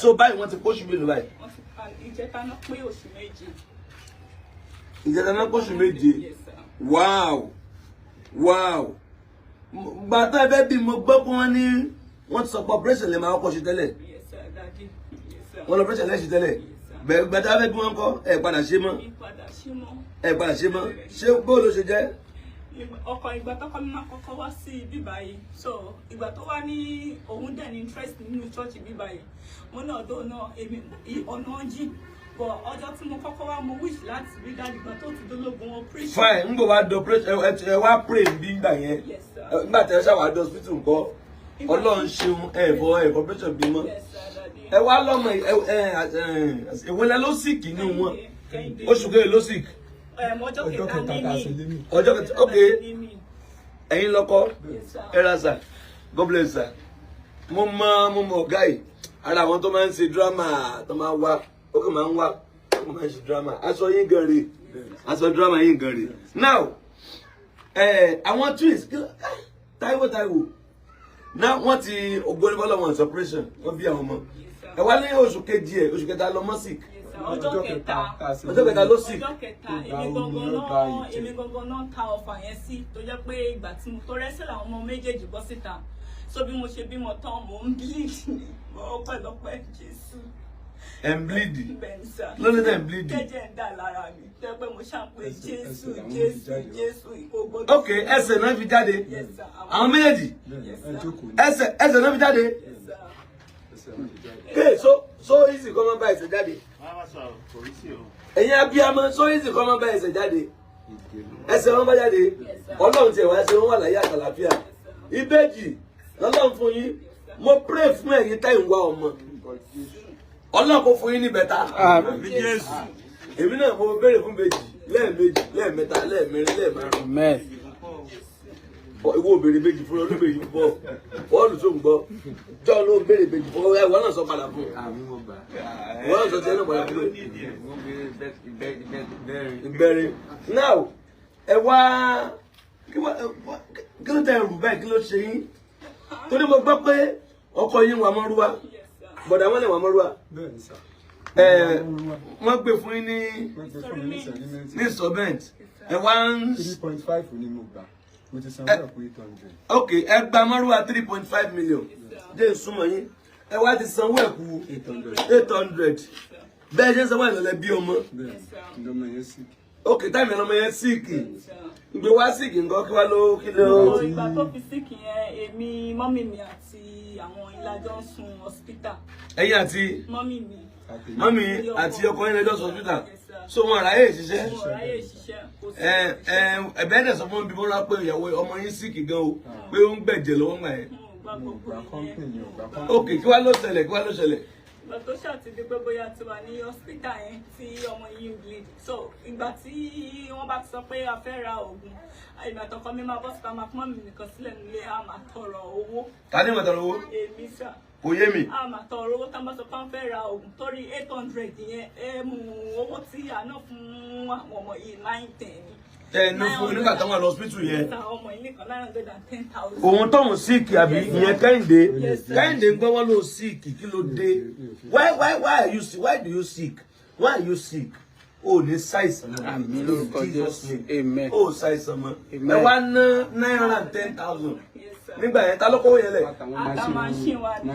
So báyìí wọ́n ti pósù mélòó báyìí. Ìjẹta náà pé oṣù méje. Ìjẹta náà pósù méje. Wow. Wow. Bàtà ẹbẹ bí mo gbọ́ pé wọ́n ti sọ pé operation lè máa kọ́ ṣe tẹ́lẹ̀. Yes sir, daddy. Yes sir. Wọ́n lọ operation lè ṣe tẹ́lẹ̀. Bẹ́ẹ̀ gbàtà ẹbẹ bí wọ́n kọ́ ẹ padà ṣe mọ́. Ẹ padà ṣe mọ́. Ṣé bó ló ṣe jẹ́? Ọkọ ìgbà tọ́kọ mi máa kọ́kọ́ wá sí ibi báyìí. So ìgbà tó wá ní òun dẹ̀ ní interest nínú church ibi báyìí. Mo náà dó náà èmi ọ̀nà jìn. But ọjọ́ tí mo kọ́kọ́ wá mo wish láti rí dáàdì gbà tó ti dólógun operation. Fine, ń bọ̀ wá do operation ẹ wá pray bí gbà yẹn. Yes sir. Nígbà tí ẹ ṣàwá do hospital ńkọ́. Ọlọ́run ṣeun ẹ̀fọ́ operation bímọ. Yes sir, daddy. Ẹ wá lọ́mọ ìwọlẹ̀ ló sick nínú wọn. Oṣù kéré ló sick. Ọjọ́ kẹta ní mi. Ọjọ́ kẹta, okay. Ẹ̀yin lọ́kọ. Ẹ ra sà. God bless sir. Mo mọ ọ̀gá yìí. Ara àwọn tó máa ń ṣe drama tó máa wá. Ó kàn máa ń wá. Ó máa ń ṣe drama. Aṣọ yín gan rè. Aṣọ drama yín gan rè. Now, àwọn twins. Táíwò. Now wọ́n ti ògbóni bọ́lá wọn separation. Wọ́n bí àwọn ọmọ. Ẹ wá ní oṣù kejì ẹ̀, oṣù kẹta lọ mọ́ sick. Ọjọ́ kẹta ló sick. Ọjọ́ kẹta èmi gangan náà ta ọfà yẹn sí tó jẹ́ pé ìgbà tí mo tó rẹ́sẹ̀ làwọn ọmọ méjèèjì bọ́ síta. So bí mo ṣe bímọ tán mò ń bleed ní ọpẹ́lọpẹ́ Jésù. Ẹ ń bleed. Lónìí tẹ̀ ń bleed. Kẹ́jẹ̀ ń dà lára mi tẹ́ pé mo ṣàpè Jésù ìkógbó. Ok, ẹsẹ̀ náà fi jáde. Àwọn méjèèjì. Ẹsẹ̀ náà fi jáde. Okay, so easy kọ́ máa bá ẹsẹ̀ jáde. Ẹ̀yin abiyamọ so easy kọ́ máa bá ẹsẹ̀ jáde. Ẹsẹ̀ wọn bá jáde. Ọlọ́run tiẹ̀ wá ẹsẹ̀ wọn wà láyé àtàlàfíà. Ìbejì lọ́lọ́run fún yín. Mo pray fún ẹ̀yin táyì ń wá ọmọ. Ọlọ́run kò fún yín ní bẹ̀tà. Èmi náà mo béèrè fún ìbejì lẹ́ẹ̀mejì, lẹ́ẹ̀mẹ́ta, lẹ́ẹ̀mẹ́rin, lẹ́ẹ̀márùn-ún. Ìwọ òbèrè méjì fún ọdún méjì bọ́ bọ́ọ̀lù tó ń gbọ́ John ló ń béèrè méjì fún ẹwọ́n náà sọ padà fún ìwọ́n náà sọ tí ẹnu padà fún ìbẹ̀rẹ̀. Now ẹ wá kí ló tẹ ẹrù báyìí kí ló ṣe yín torí mo gbọ́ pé ọkọ yín wà mọ́rúwá bọ̀dà wọn lè wà mọ́rúwá wọ́n gbé fún yín ní installment ẹ wá ń 3.5 ní mo gbà. Okay, ẹ gba mọ́rúwá 3.5 million. Jẹ́ ìsúnmọ̀ yín. Ẹ wá ti sanwó ẹ̀kú 800. Bẹ́ẹ̀ jẹ́ sanwó ìlọlẹ̀ bí ọmọ. Okay, táìmì ọmọ yẹn sick. Ìgbé wá sick nǹkan kí wá ló kí ló. Ìgbà tó fi sick yẹn, èmi, mọ́mì mi àti àwọn ìlàjọ ń sun hospital. Ẹ̀yin àti? Mọ́mì mi. Mọ́mì àti ọkọ yín lẹ́jọ́ hospital. So wọn ráyè ṣiṣẹ́. Wọn ráyè ṣiṣẹ́. Ẹ̀bẹ̀ dẹ̀ sọ fún mi bí wọ́n rá pé ìyàwó ọmọ yín sick gan o pé ó ń gbẹ̀jẹ̀ lọ́wọ́ gbà yẹn. Okay, kí wá ló ṣẹlẹ̀? Ìgbà tó ṣàtìdí pé bóyá ti wà ní hospital yẹn tí ọmọ yìí ń bleed. So ìgbà tí wọ́n bá ti sọ pé a fẹ́ ra oògùn, ìgbà tọkọ mi máa bọ́ síta máa pọ́n mi nìkan sílẹ̀ nílé a máa tọrọ owó. Ta ni mo tọrọ owó? Èmi sà. Kò yé mi. A máa tọrọ owó tá a bá sọ pé wọ́n fẹ́ ra oògùn torí 800 yẹn ẹ mú owó tí a ná fún àwọn ọmọ yìí 910 ni. Ẹnu fún nígbà táwọn lọ hospital yẹn. Ọmọ yìí nìkan 910,000. Òun tóun sick àbí ìyẹn Kẹ́hìndé ń gbọ́ wọ́n ló sick kí ló dé? Why are you sick? Why do you sick? Why are you sick? O ní ṣàìsàn mọ́. Àmín lórúkọ Jésù. Amen. O ṣàìsàn mọ́. Ẹ wá ná 910,000. Nígbà yẹn ta ló kówó yẹn lẹ̀? Àtàmáṣìn wa ni.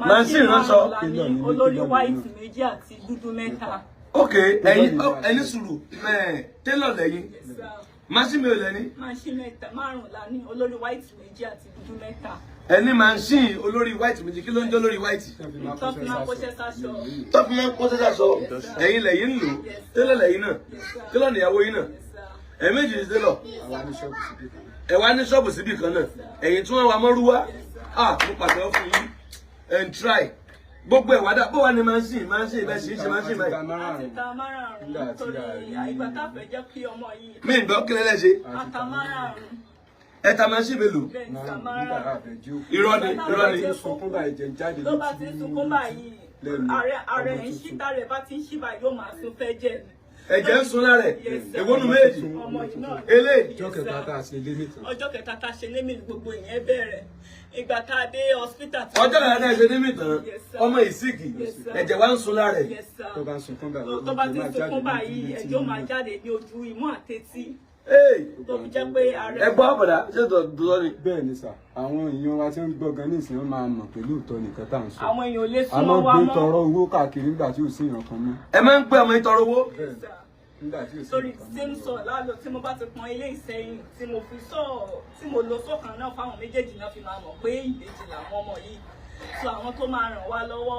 Machine ránṣọ. Olórí white méjì àti dúdú mẹ́ta. Okay, ẹni sùúrù tailor lẹ́yìn. Machine mi ò lẹ́ni. Machine mẹ́ta márùn-ún la ní olórí white méjì àti dúdú mẹ́ta. Ẹni machine olórí white méjì kí ló ń jẹ́ olórí white? Tọ́pì máa kọ́ṣẹ́ sáṣọ. Tọ́pì máa kọ́ṣẹ́ sáṣọ. Ẹ̀yin lẹ́yìn ń lò. Tailor lẹ́yìn náà. Tailor níyàwó yín náà. Ẹ̀mẹ́jì ní tailor. Ẹ wá ní ṣọ́ọ̀bù síbì kan náà. Ẹ̀yin tí wọ́n wá mọ́rúwá. Mo pàtẹ́wọ́ fún yín. And try. Gbogbo ẹ̀wà bó wà ní machine bẹ́ẹ̀ ṣe machine báyìí. Àti ta márùn-ún torí ìgbà tá a fẹ́ jẹ́ kí ọmọ yìí. Mi ń gbọ́ kí lẹ́lẹ́ ṣe. Ata márùn-ún. Ẹ ta machine mélòó? Bẹ́ẹ̀ni ta márùn-ún. Irọ́ ni. Ló bá ti sunkún báyìí. Ààrẹ ń ṣí tààrẹ bá ti ń ṣí báyìí yóò máa sun fẹ́ jẹ. ẹ̀jẹ̀ ń sun lára ẹ̀ èwo nu méjì eléyìí ọjọ́ kẹta tá a ṣe lé nìkan. ọjọ́ kẹta tá a ṣe lé mi gbogbo ìyẹn bẹ̀rẹ̀ ìgbà tá a dé hospital. ọjọ́ kẹta tá a ṣe lé mi tán ọmọ ìsìkì ẹ̀jẹ̀ wa ń sun lára ẹ̀. tó bá ń sunkún báyìí tó bá ti ń sunkún báyìí ẹ̀jẹ̀ ó máa jáde ní ojú imú àtẹ́tí. tó fi jẹ́ pé ààrẹ. ẹ gbọ́ ọ̀bọ̀dá ṣé tó ni. bẹ́ẹ̀ ni sà àwọn èèyàn wa tí ń gbọ́ gan nísìnyí wọ́n máa mọ̀ pẹ̀lú ìtọ́ nìkan tá à ń sọ. àwọn èèyàn ò lè a súnmọ́ wa máa mọ́. gbé tọrọ owó káàkiri nígbà tí ò sí ìyàn kan mú. ẹ máa ń pẹ́ ọmọ ìtọrọ owó. nígbà tí ò sí torí ìyàn kan tí ń sọ lálọ tí mo bá ti pọn ilé ìsẹ́yìn tí mo fi sọ tí mo lo sọ́kàn náà fáwọn méjèèjì náà fi máa mọ̀ pé ìbejì làwọn ọmọ yìí so àwọn tó máa ràn wá lọ́wọ́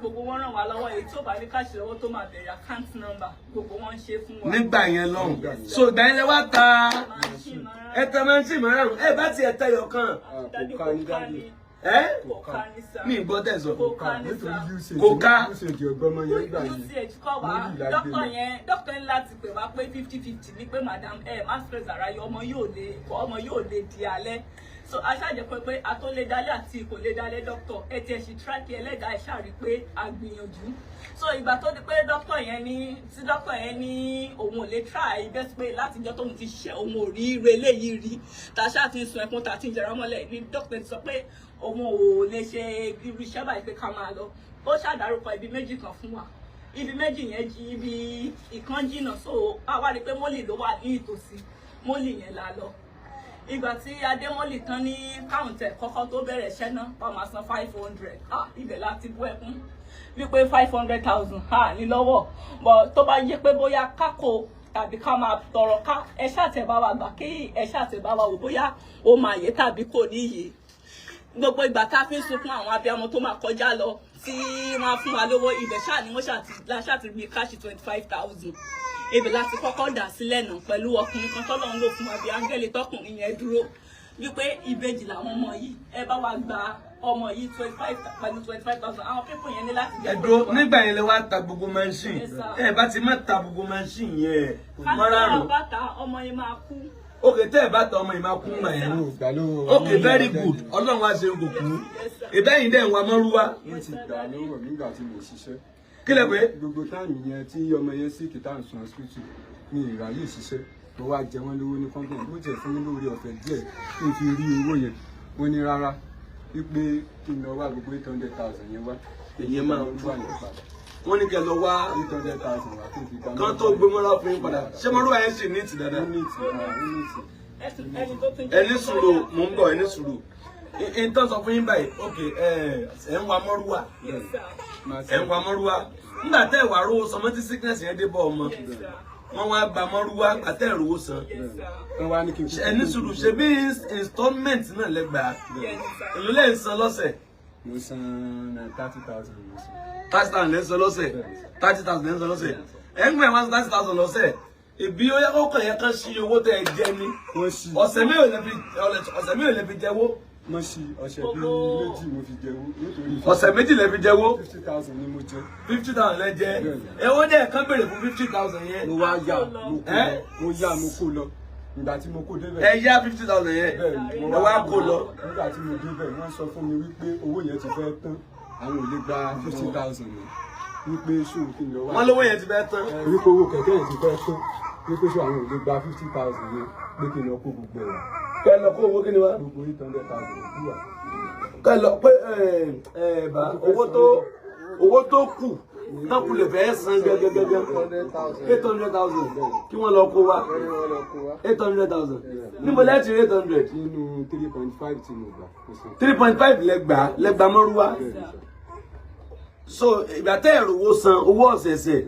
gbogbo wọn ràn wá lọ́wọ́ èyí tó bá ní káàṣì lọ́wọ́ tó máa bẹ̀rẹ̀ account number gbogbo wọn ń ṣe fún wa. nígbà yẹn lọ́hùn so ìgbà yẹn lẹ wá ta ẹ tẹ máa ń ṣì máa ràn ẹ bá tiẹ̀ tẹ yọ kan. dádì kò ká ní. ẹ kò ká ní sá. mi gbọ́ tẹ̀sán. kò ká ní sá. kò ká. usage ọgbọ́n máa yẹ gbà yẹn. usage kọ́ wa dókítà yẹn láti pè wá pé 50-50 ní pé madam má stress ara yọ ọmọ yóò lè di alẹ́ so aṣáájẹ pé a tó lè dálé àti kò lè dálé dókítà ẹ tiẹ̀ sì tíráàkì ẹlẹ́dàá ẹ̀ ṣáà rí pé a gbìyànjú so ìgbà tó di pé dókítà yẹn ní òun ò lè try best pé látijọ́ tóun ti ṣiṣẹ́ òun ò rí ire eléyìí rí tàṣà ti ń sun ẹkún tàti ń jẹrà mọ́lẹ̀ ní dókítà ti sọ pé òun ò lè ṣe irú iṣẹ́ báyìí pé ká máa lọ ó ṣàdárúkọ ibi méjì kan fún wa ibi méjì yẹn ibi ìkan jìnnà so àwa rí pé mọ́lì ló wà ní ìtòsí mọ́lì yẹn la lọ ìgbà tí adémọ́lì tán ní káùntẹ̀ kọ́kọ́ tó bẹ̀rẹ̀ iṣẹ́ náà wọ́n máa san 500 ibẹ̀ láti bú ẹkún wípé 500,000 ní lọ́wọ́ bọ̀ tó bá yẹ pé bóyá kákò tàbí ká máa tọrọ ká ẹ ṣàtẹ̀bá wa gbà kí ẹ ṣàtẹ̀bá wa wò bóyá ó máa yé tàbí kò ní yé gbogbo ìgbà tá a fi ń sunkún àwọn abiyamọ tó máa kọjá lọ tí wọ́n fún wa lówó ibẹ̀ ṣáà ni wọ́n ṣàtìgbé káàṣì 25,000 ibẹ̀ láti kọ́kọ́ dà sílẹ̀ náà pẹ̀lú ọkùnrin kan tọ́lọ́ ń lò fún wa bí áńgẹ́lì tọkùnrin yẹn dúró wípé ìbejì làwọn ọmọ yìí ẹ bá wa gba ọmọ yìí 25,000 àwọn pípọ̀ yẹn ní láti jẹ́ ẹ̀dùn nígbà yẹn lè wá ta gbogbo machine ẹ bá ti má ta gbogbo machine yẹn márààrún. bá ta ọmọ yẹn máa kú. ok tẹ́ ẹ bá ta ọmọ yìí máa kú mà yẹn. ok very good ọlọ́run wá ṣe kò kú ìbẹ́yìn dẹ̀ ń wa mọ́rúwá. wọ́n ti gbà lọ́wọ́ nígbà tí mo ṣiṣẹ́. kí lẹ pé. gbogbo táàmì yẹn tí ọmọ yẹn sì kìtà ń sun hospital ní ìráyè ṣiṣẹ́ mo wá jẹ wọ́n lówó ní kọ́ńtò bó jẹ́ fún mi lórí ọ̀fẹ́ díẹ̀ kí n fi rí owó yẹn wọ́n ní rárá wípé kí n lọ wá gbogbo 800,000 yẹn wá. èyí máa ń wà ní padà. wọ́n ní kẹ́ lọ wá 800,000 wá kí n fi gbà. kan tó gbé mọ́ra fún yín padà ṣé mọ́rúwá yẹn sì ní ìtì dáadáa. ẹni sùúrù mò ń bọ̀ ẹni sùúrù ìtàn sọ fún yín báyìí ok ẹ̀ ń wa mọ́rúwá nígbà tẹ́ ẹ̀ wà rówó sọmọ tí sickness yẹn dé bọ́ ọmọ wọ́n wá gba mọ́rúwá àtẹ́ ìrówó san ẹni sùúrù ṣe bí installment náà lẹ́gbàá èlò lẹ́yìn san lọ́sẹ̀. mo san 30,000 lọ́sẹ̀. 30,000 lẹ́yìn san lọ́sẹ̀ 30,000 lẹ́yìn san lọ́sẹ̀ ẹ̀ ń gbẹ̀ wá 30,000 lọ́sẹ̀ ìbí ó yẹ kó kàn yẹn kan ṣí owó tẹ́ ẹ jẹ ní ọ̀sẹ̀ mélòó lè fi jẹ́wó. mo ṣí ọ̀sẹ̀ bíi méjì mo fi jẹ́wó nítorí. ọ̀sẹ̀ méjì lè fi jẹ́wó. 50,000 ni mo jẹ. 50,000 lẹ jẹ ẹ wọ́n dẹ̀ kán béèrè fún 50,000 yẹn. mo wá yá mo kó lọ ìgbà tí mo kó débẹ̀. ẹ yá 50,000 yẹn ẹ wá kó lọ. nígbà tí mo débẹ̀ wọ́n sọ fún mi wípé owó yẹn ti fẹ́ tán àwọn ò lè gba 50,000 ni wípé ṣòwò kí n lọ wá. wọ́n lówó yẹn ti fẹ́ tán. wípé owó kẹ̀kẹ́ yẹn ti fẹ́ tán wípé ṣòwò àwọn ò lè gba 50,000 yẹn pé kí n lọ kó gbogbo ẹ̀ wá. kẹ́ lọ kó owó kí ni wá. gbogbo 800,000 ló wà. kẹ́ lọ pé owó tó kù náà kù lè fẹ́ san gẹ́gẹ́gẹ́gẹ́ 800,000 kí wọ́n lọ kó wá 800,000 níbo lẹ́tì 800. nínú 3.5 tí mo gbà. 3.5 lẹ́gbàá mọ́rúwá. so ìgbà tẹ́ ẹ̀rọ owó san owó ọ̀sẹ̀ẹ̀sẹ̀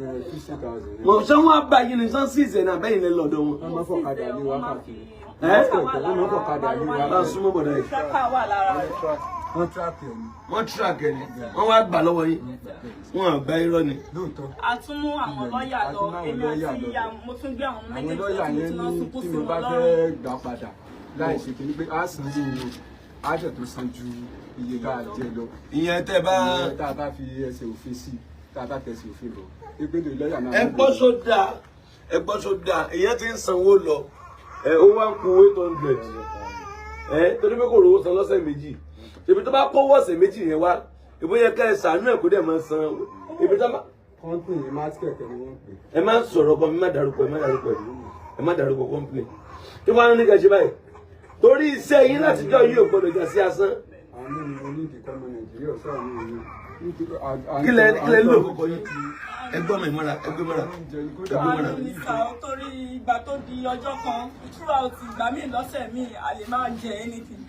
wọ́n ṣé wọ́n á bá yín ní sàn sí ìṣẹ̀ náà bẹ́yìn lẹ́ lọ́dọ̀ wọn. wọ́n máa fọ̀kadà ní wákàtí. wọ́n máa fọ̀kadà ní wákàtí. súnmọ́ bọ̀dá yìí. wọ́n tíráàkì ẹ̀ ní. wọ́n tíráàkì ẹ̀ ní wọ́n wá gbà lọ́wọ́ yín wọ́n àgbá irọ́ ni. lóòótọ́. a tún mú àwọn lọ́ọ̀yà lọ èmi àti ìyá mo tún gbé àwọn méjèèjì àwọn lọ́ọ̀yà yẹn ní tí mo bá fẹ́ gbà padà láì ṣe kí ni pé a san ní àjọ tó san ju iye tá a jẹ lọ. ìyẹn tẹ́ bá. tá a bá fi ẹsẹ̀ òfin sí tá a bá tẹ̀sí òfin lọ ìpínlẹ̀ lọ́ọ̀yà náà. ẹ gbọ́ sódà ìyẹn ti ń sanwó lọ ó wá ń kú 800 torí pé kò rówó san lọ́sẹ̀ méjì ibi tó bá kówó ọ̀sẹ̀ méjì yẹn wá ìbò yẹ ká ẹ ṣàánú ẹ̀ kó dẹ̀ máa san ibi tó bá. company market ni wọ́n pè. Ẹ má sọ̀rọ̀ kan, ẹ má dárúkọ ẹ má dárúkọ company. Kí wọ́n á ní kẹ́ ṣe báyìí. Torí iṣẹ́ yín láti jọ yìí ò gbọdọ̀ jà sí asán. Àmì onídìí kọ́mọ Nàìjíríà ọ̀sán àmì ìlú. Kílẹ̀ ló kọ́kọ́ yín. Ẹgbọ́n mi mọ́ra, ẹgbẹ́ mọ́ra. Àrùn ìsà torí ìgbà tó di ọjọ́ kan, throughout ìgbà míì lọ́sẹ̀ míì, a lè máa jẹ anything.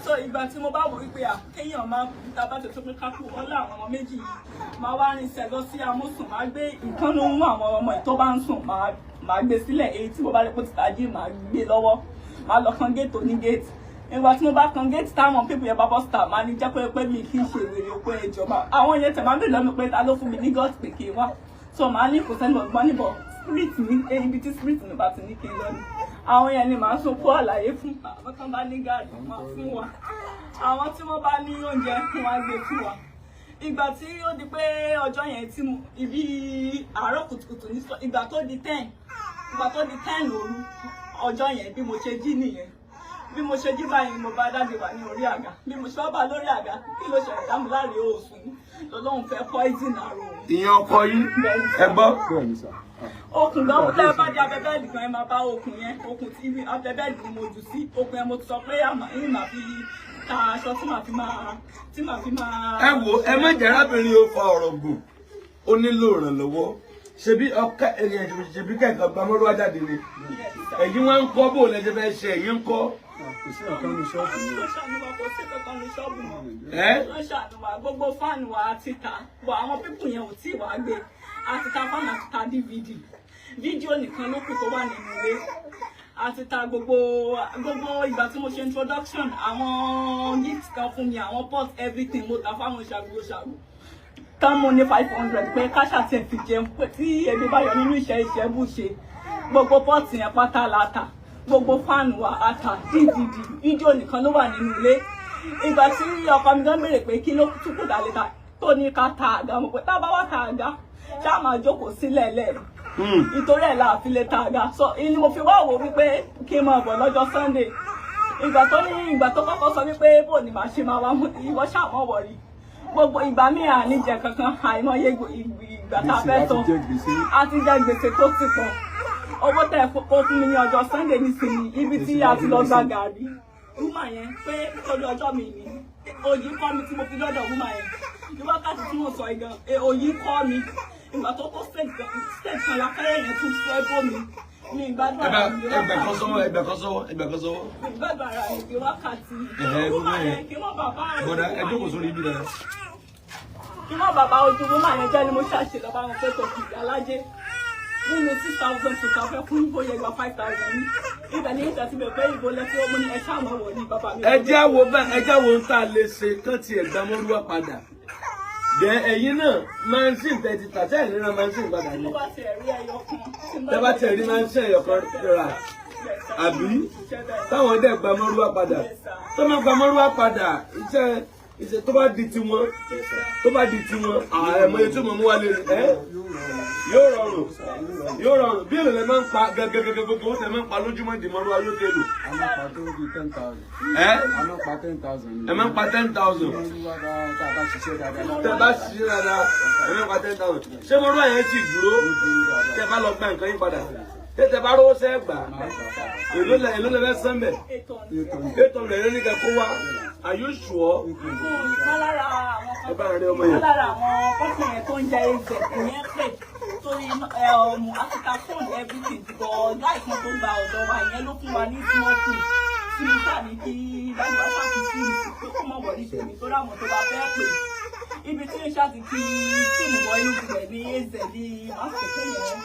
So ìgbà tí mo bá wò wípé kéèyàn máa kú, tá a bá tètè pé kákú ọlá àwọn ọmọ méjì yìí, máa wá rinṣẹ́ lọ sí amúsùn, máa gbé ìkànnì ohun àwọn ọmọ ẹ̀ tó bá ń sùn, máa gbé sílẹ̀, èyí tí mo bá rí pé títà jí máa gbé lọ́wọ́, máa lọ kan géètì oní géètì. Ìgbà tí mo bá kan géètì táwọn pípọ̀ yẹn bá bọ́ síta, máa ní jẹ́ pé mi kì í ṣe wèrè òpó ìjọba. Àwọn yẹn tẹ̀ máa ń bèèrè lọ́mi pé ta ló fún mi ní gọ́ọ̀tì pé kí n wá. So màá ní kò sẹ́ni ọ̀gbọ́n níbọ̀ spirit ní ibi tí spirit ní bá ti ní kí n lọ ni. Àwọn yẹn ni màá tún kó àlàyé fún àwọn tó bá ní gààrí máa fún wa. Àwọn tí wọ́n bá ní oúnjẹ fún wa gbé fún wa. Ìgbà tí ó di pé ọjọ́ yẹn tí ibi àárọ̀ kùtùkùtù ní sọ ìgbà tó di 10 òru ọjọ́ yẹn bí mo ṣe jí nìyẹn. Bí mo ṣe jí báyìí mo bá dáàdì wà ní orí àga. Bí mo ṣe wá bá lórí àga kí ló ṣẹlẹ̀ dáàmú láàrin òòsùn lọ́lọ́run fẹ́ poison àrùn. Ìyẹn ọkọ yín ẹ gbọ́. Okùn gan tẹ́ ẹ bá di abẹ́bẹ́ẹ̀dì kan ẹ máa bá okùn yẹn okùn tí abẹ́bẹ́ẹ̀dì ni mo jù sí okùn yẹn mo ti sọ pé yìí máa fi ta aṣọ tí màá fi máa. Ẹ wo ẹ má jẹ́ arábìnrin ó fa ọ̀rọ̀ gùn ó nílò ìrànlọ́wọ́ ṣebí ọkà ènìyàn ṣebí kẹ̀kẹ́ gbàmọ́rú ajáde ni ẹ̀yin wọn ń kọ́ bó lẹ́jẹ̀ fẹ́ ṣe ẹ̀yin ń kọ́. Kò sí ọ̀kan ní ṣọ́ọ̀bù ni. Kò sí ọ̀kan ní ṣọ́ọ̀bù mọ́. Wọ́n ṣàdùnwà gbogbo fáànù wa àti ta bọ̀ àwọn pípù yẹn ò tí ì wá gbé àti ta fáànù àti ta DVD fídíò nìkan ló kù tó wà nínú ilé àti ta gbogbo ìgbà tí mo ṣe introduction àwọn gift kan fún mi àwọn pot everything mo ta fáwọn ṣàgbó tán mo ní 500 pé káṣà tiẹ̀ fi jẹun pé tí ebi bá yọ nínú iṣẹ́ bù ṣe gbogbo pot yẹn pátá la ta gbogbo fáànù wa ata DVD fídíò nìkan ló wà nínú ilé ìgbà tí ọkọ mi gan béèrè pé kí ló tún kù dálé ta tó ní ká ta àga mo pé tá a bá wá ta àga ṣá máa jókòó sílẹ̀ lẹ́ẹ̀ nítorí ẹ̀ la fi lè ta àga so ni mo fi wá wò wípé kí n máa bọ̀ lọ́jọ́ Sunday ìgbà tó kọ́kọ́ sọ wípé bò ní màá ṣe máa wá ìwọ ṣàmọ́ wọ̀rí gbogbo ìgbà míì àníjẹ kankan àìmọye ìgbà tá a fẹ́ sọ àti jẹ gbèsè tó ti pọ̀ owó tẹ kó fún mi ní ọjọ́ Sunday nísìnyí ibi tí a ti lọ gba gàrí wúmà yẹn pé torí ọjọ́ mi ní òyì kọ́ mi tí mo fi lọ́dọ̀ wúmà yẹn ní wákàtí tí mo sọ ìgan òyì kọ́ mi ìgbà tó tó stage kan lákẹ́rẹ́ yẹn tún fún ẹbọ mi ní ìgbádùn ara mi ẹgbẹ́ kan sọ́wọ́ ìgbádùn ara mi ní wákàtí wúmà yẹn kí wọ́n bàbá rẹ̀ bọ́dà ẹ jókòó sórí ibi rẹ̀ kí wọ́n bàbá ojú wúmà yẹn jẹ́ ni mo ṣàṣe lọ́ba wọn pé kò kìí alájẹ́ nínú 6,000 tó kà fẹ́ fún bóyá ìgbà 5,000 ní ibẹ̀ ní ìjà tí bẹ̀ pé ìbò lẹ́tí ó mú ní ẹ̀ṣá àwọn wọ̀ ní bàbá mi. ẹjẹ́ wo ń tà lè ṣe kán ti ẹ̀gbá mọ́lúwà padà jẹ́ ẹ̀yin náà mansin tẹ̀tí tàṣẹ́ ìrìnà mansin padà ní. tẹ́ bá tẹ̀ rí mansin ẹ̀yọ̀ kan rà àbí táwọn dẹ̀ gbá mọ́lúwà padà tó máa gbá mọ́lúwà padà iṣẹ́ tó bá di tiwọn àmọ́ ètò ìmọ̀ mú wa lè yóò rọrùn bí èrè lẹ máa ń pa gẹ́gẹ́gẹ́gẹ́ gbogbo ó tẹ máa ń pa lójúmọ́ di mọ́lúwà yóò tẹ̀lò. A máa pa tó bí 10,000. A máa pa 10,000. ẹ máa ń pa 10,000. Tẹ́ bá ṣiṣẹ́ dáadáa. ẹ máa ń pa 10,000. ṣé mọ́lúwà yẹn sì dúró tẹ́ bá lọ gba nǹkan yín padà tẹ́ bá rówó sẹ́ gbà èló lẹ fẹ́ sán bẹ̀ 800 ló ní kẹ́ kó wá. Are you sure? Ìkan lára àwọn kọ́sìn yẹn tó ń jẹ ẹ̀jẹ̀ ìyẹn pè torí Africa phone everything but láìpẹ́ tó gba ọ̀dọ̀ wa ìyẹn ló fún wa ní small food tí mo ṣàní kí dájú wa ṣàkíyèsí tó kọ́ mọ̀ wọ̀lí tèmi tó ráwọn tó bá fẹ́ pè ibi tí mo ṣàti kí tíìmù wọ inú ibẹ̀ ní ẹ̀zẹ̀ ní máṣẹ̀kẹ́ yẹn.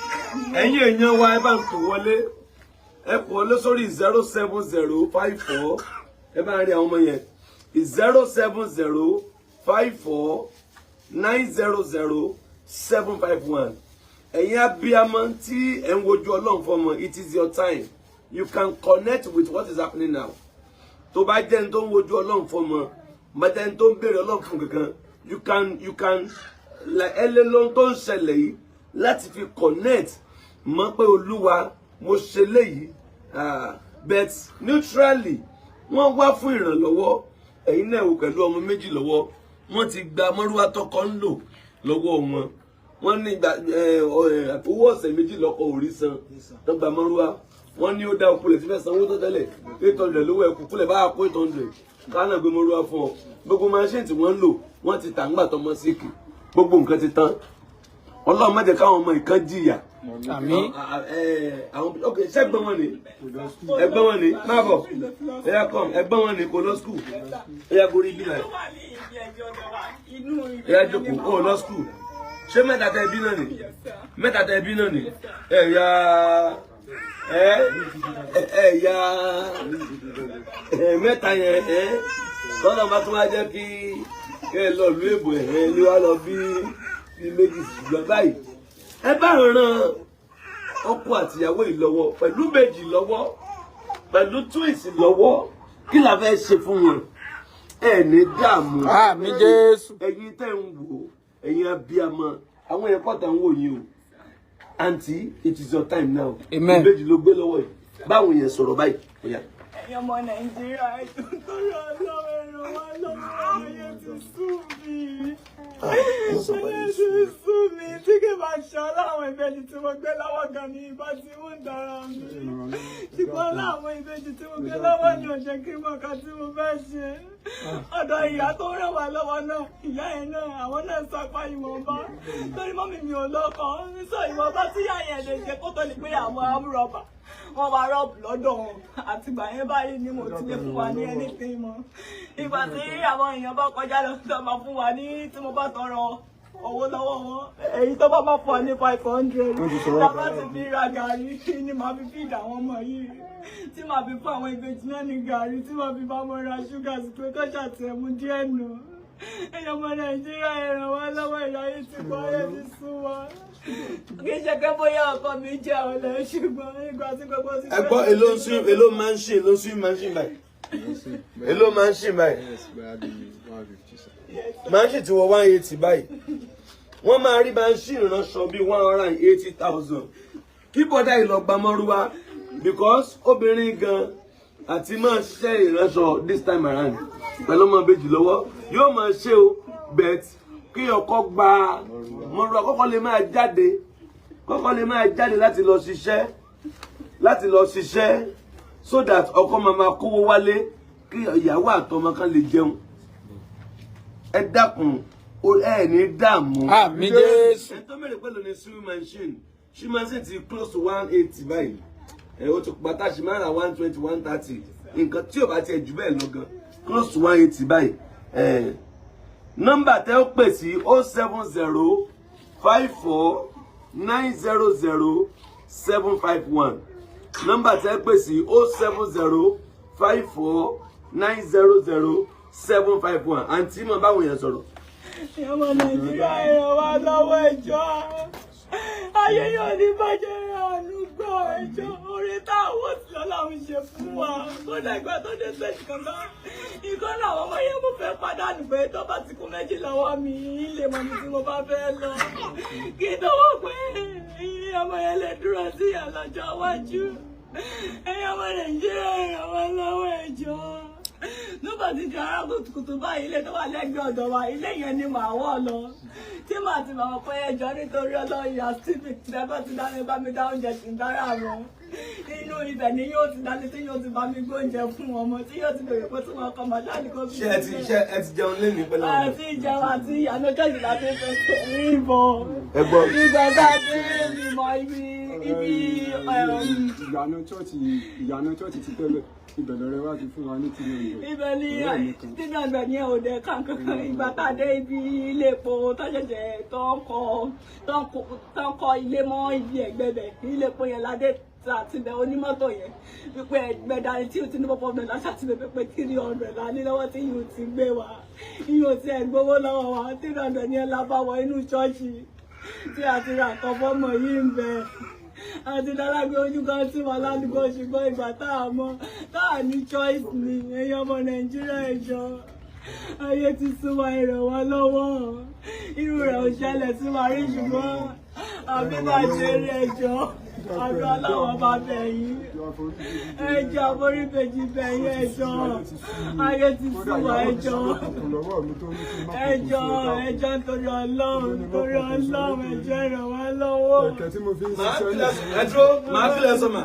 Ẹ̀yin èèyàn wa ẹ bá ń tò wọlé ẹ kò wọlé sórí 07054 ẹ bá ń rí àwọn ọmọ yẹn 07054900751. Ẹ̀yin abiyamọ tí ẹ ń wojú Ọlọ́run fọ́mọ, it is your time. You can connect with what is happening now. Tó bá jẹ́ ní tó ń wojú Ọlọ́run fọ́mọ, mọ̀tẹ́ ní tó ń béèrè Ọlọ́run fún kankan, you can like ẹlẹ́lọ́n tó ń ṣẹlẹ̀ yìí láti fi connect mọ̀ pé Olúwa mo ṣe léyìí but neutrally wọ́n wá fún ìrànlọ́wọ́. Ẹ̀yin náà wò pẹ̀lú ọmọ méjì lọ́wọ́ wọ́n ti gba mọ́rúwá tọkọ ń lò lọ́wọ́ wọn wọ́n ní owó ọ̀sẹ̀ méjì lọ́kọ̀ orí san tó gba mọ́rúwá wọ́n ní ó dá òkúlẹ̀ tí fẹ́ sanwó tó tẹ́lẹ̀ 800 lówó ẹ̀kú kúlẹ̀ bá kó 800 káná gbé mọ́rúwá fún ọ gbogbo machine tí wọ́n ń lò wọ́n ti tà ńgbà tọmọ síkì gbogbo nǹkan ti tán Ọlọ́run má jẹ́ káwọn ọmọ ìkan jìyà. Àmín. Àwọn ok ṣẹ́gbọ́n wọn ni ẹgbọ́n wọn ni má bọ̀ ẹ̀yà kọ́m ẹgbọ́n wọn ni kò lọ skul ẹ̀yà gorí bí náà ẹ̀yà jókòó kò lọ skul ṣé mẹ́ta tẹ bí náà ni mẹ́ta tẹ bí náà ni ẹ̀yà mẹ́ta yẹn tọ́lọ́ bá tún wá jẹ́ kí ẹ lọ lu èbò ẹ̀ ní wá lọ bí méjì ṣùgbọ́n báyìí ẹ bá ràn ọkọ àtìyàwó yìí lọ́wọ́ pẹ̀lú méjì lọ́wọ́ pẹ̀lú twins lọ́wọ́ kí la fẹ́ ṣe fún wọn ẹ ní dààmú. Àmín Jésù. ẹ̀yin tẹ́ ń wò ẹ̀yin abiyamọ àwọn yẹn pọ̀ tán ń wò yín o aunty it is your time now. Amen. méjì ló gbé lọ́wọ́ yìí báwo yẹn sọ̀rọ̀ báyìí. ẹ̀yin ọmọ Nàìjíríà ẹ̀dùn tó rọ ọlọ́run ẹ̀rọ wá lọ́wọ́ ayé ti sú mi. Ayé ti sú mi tí kì bá ṣọ́ láwọn ìbejì tí mo gbé lọ́wọ́ gan ni ìbá tí wọ́n ń dára mi. Ṣùgbọ́n láwọn ìbejì tí mo gbé lọ́wọ́ ni ò jẹ́ kí mo kà tí mo fẹ́ ṣe. Ọ̀dọ̀ ìyá tó ràn wá lọ́wọ́ náà, ìyá yẹn náà, àwọn náà sapá ìwọ̀nba. Torí mọ́mì mi ò lọ́kọ, sọ ìwọ̀nba tí ìyá yẹn lè ṣe kó tó lè pé àwọn amúrọ̀bà. Wọ́n wá rọ́ọ̀bù lọ́dọ̀ wọn àtìgbà yẹn báyìí ni mo ti lè fún wa ní anything mọ́. Ìgbà tí àwọn èèyàn bá kọjá lọ sí ọmọ fún wa ní tí mo bá tọrọ owó lọ́wọ́ wọn èyí tó bá máa fún wa ní 500 lábá ti fi ra gàrí ni màá fi feed àwọn ọmọ yìí tí màá fi fún àwọn ìbejì náà ní gàrí tí màá fi bá wọn ra ṣúgà sí pé kó ṣàtìẹ̀mú díẹ̀ nù. Ẹ̀yin ọmọ Nàìjíríà ẹ ràn wá lọ́wọ́ ìyáyé ti pọ̀ ayé ti sún wa. Kì í ṣe pé bóyá ọkọ mi jẹ́ ọ̀lẹ ṣùgbọ́n ìgbà tí gbogbo ti fẹ́. Ẹ gbọ́ èló máa ń ṣe èló sún máa ń ṣe báyìí. Èló máa ń ṣe báyìí. Máa ń ṣe tí wọ́n 180 báyìí. Wọ́n máa rí máa ń ṣe ìránṣọ bíi 180,000. Kí bọ́dá ìlọgba mọ́rúwá because obìnrin gan àti máa ṣe ìránṣọ this time around pẹ̀lú ọmọ ìbejì lọ́wọ́ yóò máa ṣe o bet kí ọkọ gba mọ́rúwá kọ́kọ́ lè máa jáde láti lọ ṣiṣẹ́ so that ọkọ máa kówó wálé kí ìyàwó àtọmọ kan lè jẹun. Ẹ dákun ẹ ní dààmú. Àmín Jésù. Ẹ tó mẹ́rin pẹ̀lú ní sewing machine ti close to 180 báyìí. Ó ti pàtà ṣì máa ra 120 130 nǹkan tí ò bá tiẹ̀ jù bẹ́ẹ̀ lọ gan close to 180 báyìí. Nọ́mbà tẹ́ ó pè sí 070 54 900 751. Nọ́mbà tẹ́ ó pè sí 070 54 900 751. Àǹtí mọ̀ báwo yẹn sọ̀rọ̀. Ọmọ Nàìjíríà ẹ̀rọ wa lọ́wọ́ ẹjọ́. Ayé yóò ní bàjẹ́ àánú gbọ́ ẹjọ́. Orí táwọn tí Ọlọ́run ṣe fún wa. Kódà ìgbà tó dé sẹ́ẹ̀tì kankan. Ìkan náà àwọn ọmọ yẹn mo fẹ́ pàdánù pé tó bá ti kú méjì lọ́wọ́ mi ilé mọ̀ mi tí mo bá fẹ́ lọ. Kí n tó wọ́n pé ọmọ yẹn lè dúró sí ìyàlọ́jọ́ iwájú. Ẹ̀yin ọmọ Nàìjíríà ẹ̀rọ wa lọ́wọ́ ẹjọ́. Nígbà tí di ara kùtùkùtù báyìí ilé tó wà lẹ́gbẹ̀ẹ́ ọ̀dọ̀ wa ilé yẹn ni màá wọ̀ lọ tí màá ti máa pẹ́ ẹjọ́ nítorí ọlọ́yà stephen tẹ́fẹ́ ti dáná bá mi dá oúnjẹ tí ń dára wọn inú ibẹ̀ ni yóò ti dání tí yóò ti bá mi gbóúnjẹ fún ọmọ tí yóò ti bèrè pé tí wọ́n kọ́ màá dáàdì kó fi ṣé ẹ ti jẹun lẹ́nu pẹ̀lú àwọn àti ìjẹun àti ìyànà kẹ́sì láti fẹsẹ̀ rí ìbọn ẹgbọ́n ìgbà tá a ti rí ìbọn ibi ìyànà chọ́ọ̀chì ti tẹ́lẹ̀ ibẹ̀ lọ́rẹ́ wá ti fún wa ní tìlú ìbò. Ibẹ̀ ni tínú àgbẹ̀ ní òde kankan ìgbà tá a dé ibi ilé epo tó ṣẹ̀ṣẹ̀ tó ń kọ́ ilé mọ́ ibi ẹ̀gbẹ́bẹ̀ ilé epo yẹn ládé àtibẹ̀ onímọ́tò yẹn wípé ẹgbẹ́dá tí o ti ní pọ́pọ́ ọ̀gbẹ́ láṣà ti bẹ̀rẹ̀ pé 300 la ní lọ́wọ́ tí yóò ti gbé wa yóò ti ẹ̀ gbowó lọ́wọ́ wa 300 ní ẹ̀ lábáwọ̀ inú ṣọ́ọ̀ṣì tí a ti ra nǹkan fọ́mọ yìí ń bẹ àti dálágbé ojú kan tí wọn ládùúgbò ṣùgbọ́n ìgbà tá a ní choice ni èèyàn ọmọ Nàìjíríà ẹjọ́ ayé ti súnmọ́ ẹ̀rọ wa lọ́wọ́ irú rẹ̀ ò ṣẹlẹ̀ sí wa rí ṣùgbọ́n àbí máa ṣe rí ẹjọ́. Agbala wa ba bẹ̀yìn. Ẹjọ́ borí bèjì bẹ̀yìn ẹjọ́. Ayé ti sú wa ẹjọ́. Ẹjọ́ torí Ọlọ́run ẹjọ́ ràn wá lọ́wọ́. Máa fi lẹ́sọ̀ mà.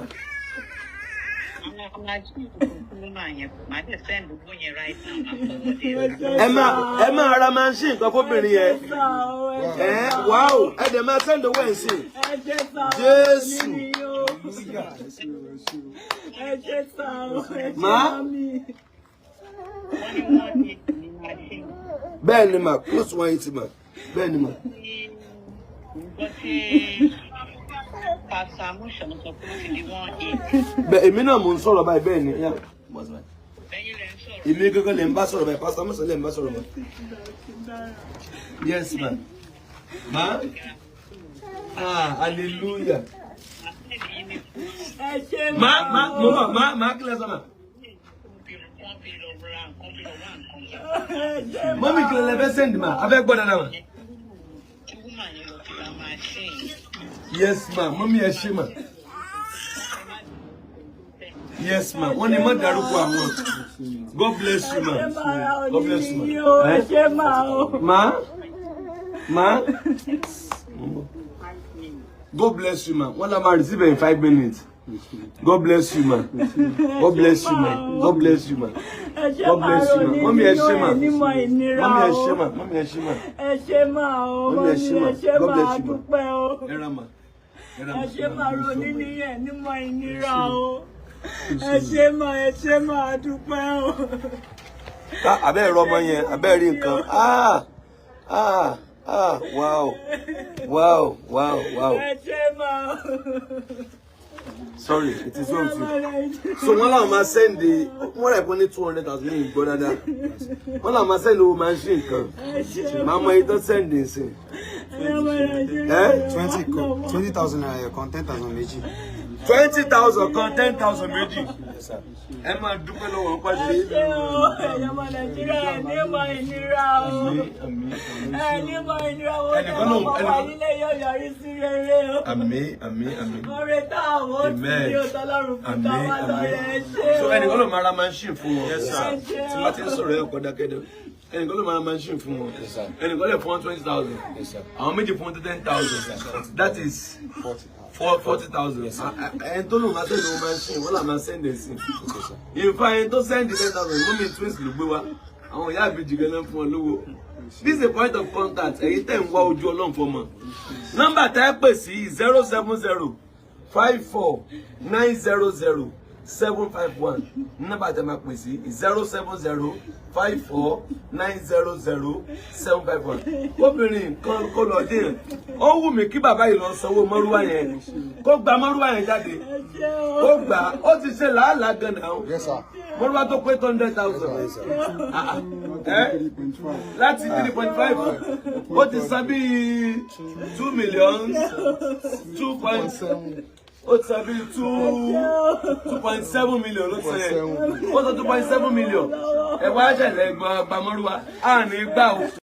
Ẹ máa ra machine nǹkan fóbìnrin yẹn. Wáò, ẹ dẹ̀ máa send owó ẹ̀ sí. Jésù. Máa. Bẹ́ẹ̀ ni mà, close 180 mà. Bẹ́ẹ̀ ni mà. Èmi náà mò ń sọ̀rọ̀ báyìí bẹ́ẹ̀ ni. Èmi gẹ́gẹ́ lè ń bá sọ̀rọ̀ báyìí, Pastor Musa lè ń bá sọ̀rọ̀ báyìí. Yes, ma. Ma? Hallelujah. Ma, kílẹ̀ sọ́mà. Mọ́mí kílẹ̀ lẹ́fẹ́ send ma, abẹ́ gbọ́dọ̀ náà ma. Yes, ma. Mọ́mí ẹ ṣé ma. Yes, ma. Wọ́n ní má dárúkọ àwọn. God bless you, ma. God bless you, ma. Ma? God bless you, ma. Wọ́n la máa receive in 5 minutes. God bless you, ma. God bless you, ma. God bless you, ma. God bless you, ma. Mọ́mí ẹ ṣé ma. Mọ́mí ẹ ṣé ma. Mọ́mí ẹ ṣé ma. Ẹ ṣé ma o. Mọ́mí ẹ ṣé ma. God bless you, ma. Ẹ ra ma. Ẹ ṣé ma ronú níyẹn nímọ̀ ìnira o. Ẹ ṣé ma dúpẹ́ o. Abẹ́ ẹ̀rọ ọmọ yẹn, abẹ́ rí nǹkan. Wow. Ẹ ṣé ma. Sorry, it is wrong too. So wọ́n làwọn máa send wọ́n rẹ̀ pọ́n ní 200,000 ní ìgbọ́ dáadáa. Wọ́n làwọn máa send owó machine kan. Màá mọ iye tó send nsìn. 20,000 naira kan 10,000 méjì. 20,000 kan 10,000 méjì. Ẹ máa dúpẹ́ lọ́wọ́ pàdé. Ẹ̀yọ́ ọmọ Nàìjíríà ní mọ̀ ìnira o. Ní mọ̀ ìnira o. Ẹ̀wọ̀n wà nílé yóò yọrí sí rere o. Àmín. Ọ̀rẹ́ táwọn ó ti ní ọ̀tọ́lọ́run fún táwọn lọ́rẹ̀ ṣe o. So ẹnìkan ló máa ra machine fún wọn. Tí wọ́n ti ń sọ̀rọ̀ ẹ̀kọ́ dákẹ́dẹ́. Ẹnìkan ló máa ra machine fún wọn. Ẹnìkan lè fún wọn 20,000. Àwọn méjì fún wọn 10,000. That is 40,000. Ẹni tó lò máa send owó machine, wọ́n là máa send ẹ̀ sí. Ìfà ẹni tó send 10,000, mọ́mí twins ló gbé wá. Àwọn ìyá àbíjì gan náà fún wọn lówó. This is a point of contact. Ẹ̀yin tẹ̀ ń wá ojú Ọlọ́run fọmọ. Nọ́mbà tẹ́ ẹ pè sí 070-54-900-751. Nọ́mbà tẹ́ máa pè sí 070-54-900-751. Obìnrin kan kó lọ dín. Ó wù mí kí bàbá yìí lọ sanwó mọ́rúwá yẹn. Kó gba mọ́rúwá yẹn jáde. Ó gbà ó ti ṣe làálàá gan náà. Mọ́rúwá tó pé 200,000. Láti 3.5 ó ti san bíi 2 million 2.7 ó ti san bíi 2.7 million ló sọ yẹn ó sọ 2.7 million ẹ wá ṣẹlẹ̀ gbọmọrúwa à ní gbà ó.